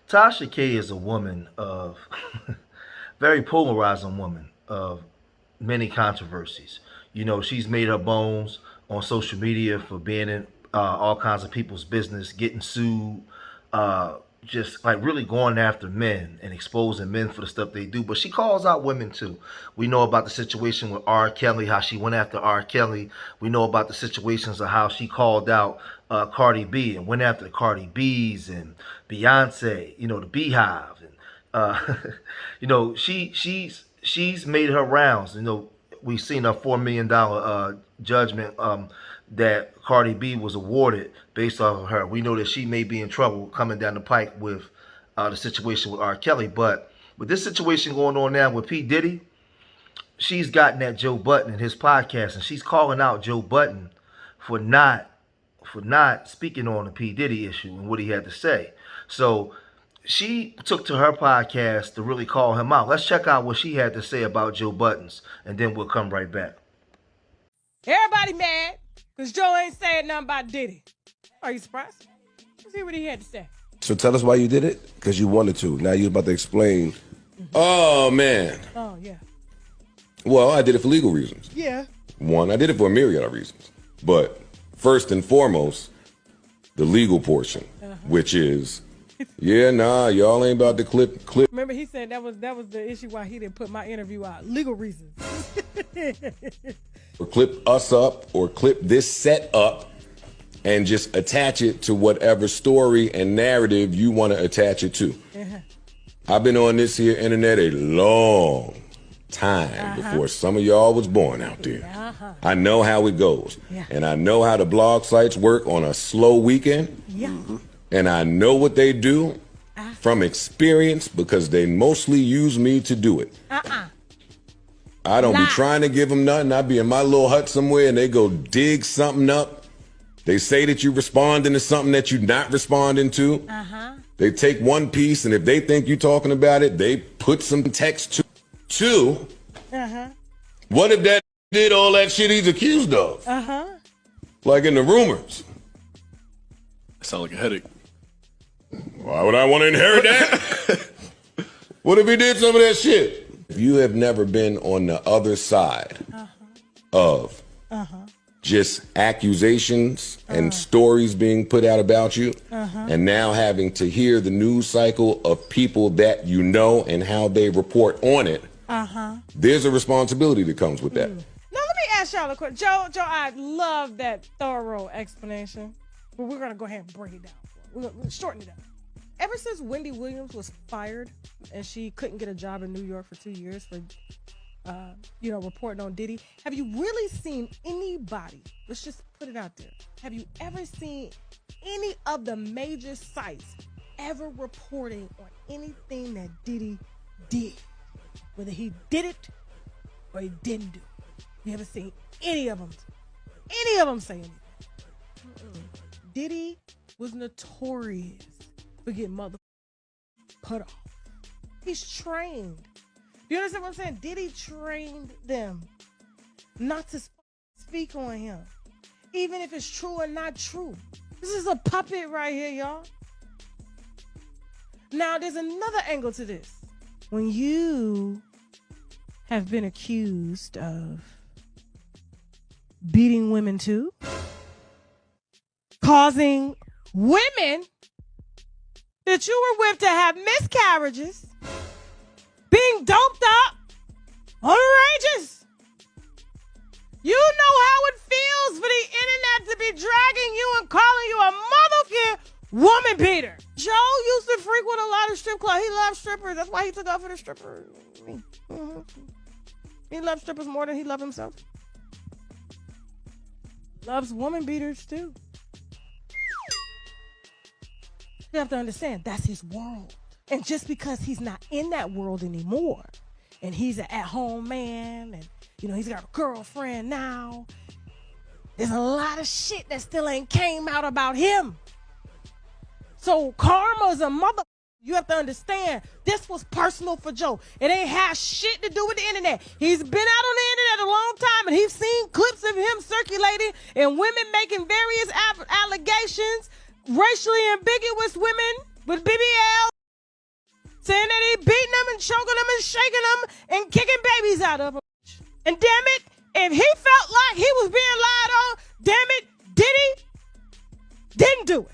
Tasha K is a woman of very polarizing woman of many controversies. You know, she's made her bones on social media for being in all kinds of people's business, getting sued, uh, just like really going after men and exposing men for the stuff they do. But she calls out women too. We know about the situation with R. Kelly, how she went after R. Kelly. We know about the situations of how she called out Cardi B and went after the Cardi B's and Beyonce. You know, the Beehive. And she's made her rounds. You know, we've seen a $4 million judgment that Cardi B was awarded based off of her. We know that she may be in trouble coming down the pike with the situation with R. Kelly. But with this situation going on now with P. Diddy, she's gotten at Joe Budden in his podcast, and she's calling out Joe Budden for not speaking on the P. Diddy issue and what he had to say. So she took to her podcast to really call him out. Let's check out what she had to say about Joe Buttons, and then we'll come right back. Everybody mad because Joe ain't saying nothing about Diddy. Are you surprised? Let's see what he had to say. So tell us why you did it? Because you wanted to. Now you're about to explain. Oh, man. Oh, yeah. Well, I did it for legal reasons. Yeah. One, I did it for a myriad of reasons. But first and foremost, the legal portion, which is, y'all ain't about to clip. Remember, he said that was the issue why he didn't put my interview out. Legal reasons. Or clip us up or clip this set up and just attach it to whatever story and narrative you want to attach it to. I've been on this here internet a long time before some of y'all was born out there. I know how it goes. And I know how the blog sites work on a slow weekend. And I know what they do from experience because they mostly use me to do it. I don't be trying to give them nothing. I be in my little hut somewhere and they go dig something up. They say that you responding to something that you're not responding to. They take one piece and if they think you're talking about it, they put some text to. What if that did all that shit he's accused of? Like in the rumors. Sound like a headache. Why would I want to inherit that? What if he did some of that shit? If you have never been on the other side of just accusations and stories being put out about you, and now having to hear the news cycle of people that you know and how they report on it, there's a responsibility that comes with that. Now let me ask y'all a question. Joe, I love that thorough explanation, but we're gonna go ahead and break it down. We're gonna shorten it up. Ever since Wendy Williams was fired and she couldn't get a job in New York for 2 years for, reporting on Diddy, have you really seen anybody, let's just put it out there, have you ever seen any of the major sites ever reporting on anything that Diddy did? Whether he did it or he didn't do it. You ever seen any of them say anything? Diddy was notorious for getting mother put off. He's trained. You understand what I'm saying? Diddy trained them not to speak on him, even if it's true or not true. This is a puppet right here, y'all. Now, there's another angle to this. When you have been accused of beating women too, causing women that you were with to have miscarriages, being doped up, outrageous. You know how it feels for the internet to be dragging you and calling you a motherfucking woman beater. Joe used to frequent a lot of strip clubs. He loved strippers. That's why he took off for the strippers. He loves strippers more than he loves himself. Loves woman beaters too. You have to understand, that's his world. And just because he's not in that world anymore, and he's an at-home man, and, he's got a girlfriend now, there's a lot of shit that still ain't came out about him. So karma's a mother. You have to understand, this was personal for Joe. It ain't had shit to do with the internet. He's been out on the internet a long time, and he's seen clips of him circulating and women making various allegations, racially ambiguous women with BBL. and choking them and shaking them and kicking babies out of them. And damn it, if he felt like he was being lied on, damn it, Diddy didn't do it.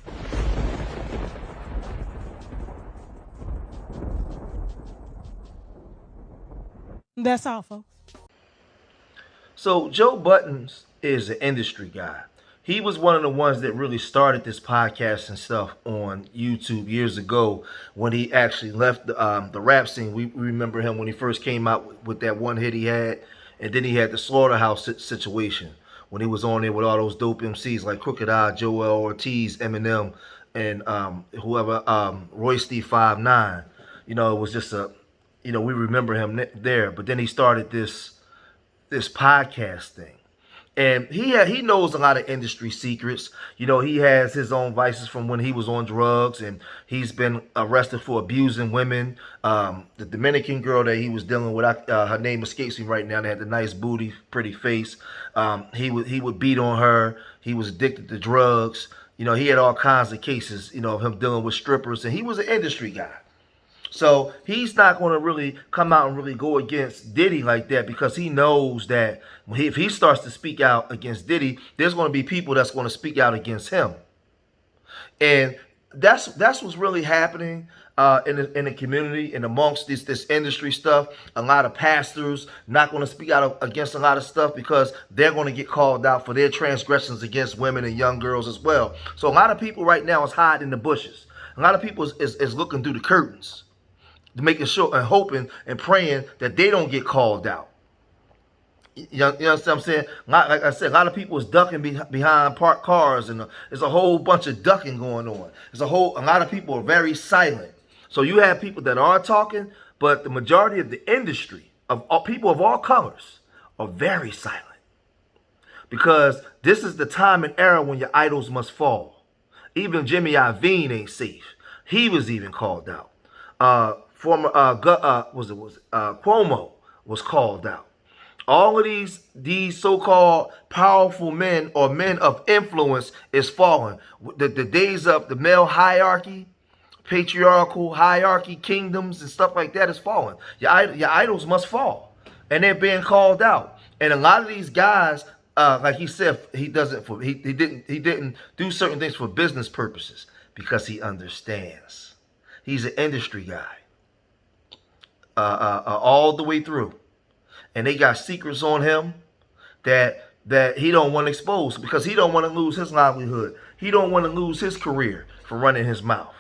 That's all, folks. So Joe Buttons is an industry guy. He was one of the ones that really started this podcast and stuff on YouTube years ago when he actually left the rap scene. We remember him when he first came out with that one hit he had, and then he had the Slaughterhouse situation when he was on there with all those dope MCs like Crooked Eye, Joel Ortiz, Eminem, and whoever, Roy Steve 5'9". You know, it was just we remember him there. But then he started this podcast thing. And he knows a lot of industry secrets. You know, he has his own vices from when he was on drugs, and he's been arrested for abusing women. The Dominican girl that he was dealing with, her name escapes me right now. They had the nice booty, pretty face. He would beat on her. He was addicted to drugs. You know, he had all kinds of cases, of him dealing with strippers, and he was an industry guy. So he's not going to really come out and really go against Diddy like that, because he knows that if he starts to speak out against Diddy, there's going to be people that's going to speak out against him. And that's what's really happening in the community and amongst this industry stuff. A lot of pastors not going to speak out against a lot of stuff because they're going to get called out for their transgressions against women and young girls as well. So a lot of people right now is hiding in the bushes. A lot of people is looking through the curtains, making sure and hoping and praying that they don't get called out. You know what I'm saying? Like I said, a lot of people is ducking behind parked cars, and there's a whole bunch of ducking going on. A lot of people are very silent. So you have people that are talking, but the majority of the industry, of all, people of all colors, are very silent. Because this is the time and era when your idols must fall. Even Jimmy Iovine ain't safe. He was even called out. Cuomo was called out. All of these so-called powerful men or men of influence is falling. The days of the male hierarchy, patriarchal hierarchy, kingdoms and stuff like that is falling. Your idols must fall, and they're being called out. And a lot of these guys, like he said, he didn't do certain things for business purposes because he understands. He's an industry guy, all the way through. And they got secrets on him that he don't want to expose because he don't want to lose his livelihood. He don't want to lose his career for running his mouth.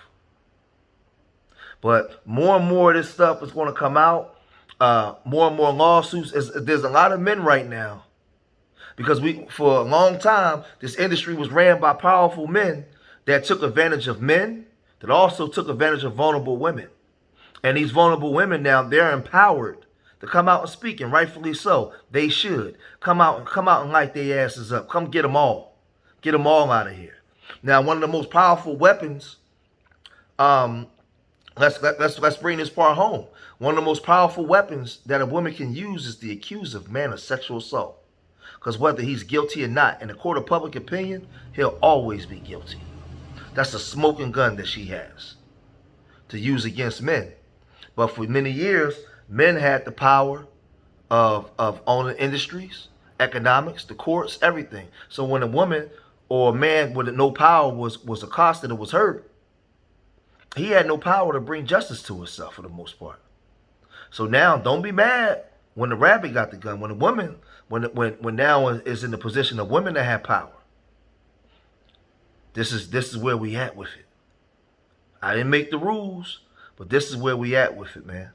But more and more of this stuff is going to come out. More and more lawsuits. There's a lot of men right now, because for a long time this industry was ran by powerful men that took advantage of men, that also took advantage of vulnerable women. And these vulnerable women now, they're empowered to come out and speak, and rightfully so. They should come out and light their asses up. Come get them all. Get them all out of here. Now, one of the most powerful weapons, let's bring this part home. One of the most powerful weapons that a woman can use is the accusive man of sexual assault. Because whether he's guilty or not, in the court of public opinion, he'll always be guilty. That's a smoking gun that she has to use against men. But for many years, men had the power of owning industries, economics, the courts, everything. So when a woman or a man with no power was accosted or was hurt, he had no power to bring justice to himself for the most part. So now, don't be mad when the rabbit got the gun. When a woman, when now is in the position of women that have power. This is where we at with it. I didn't make the rules, but this is where we at with it, man.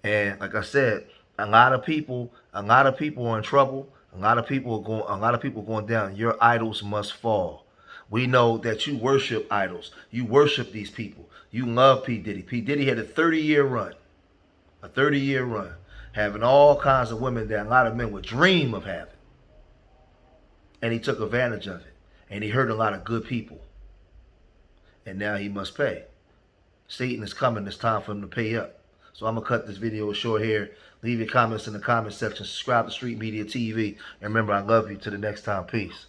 And like I said, a lot of people are in trouble. A lot of people going down. Your idols must fall. We know that you worship idols. You worship these people. You love P. Diddy. P. Diddy had a 30-year run. A 30-year run. Having all kinds of women that a lot of men would dream of having. And he took advantage of it. And he hurt a lot of good people. And now he must pay. Satan is coming. It's time for him to pay up. So I'm going to cut this video short here. Leave your comments in the comment section. Subscribe to Street Media TV. And remember, I love you. Till the next time. Peace.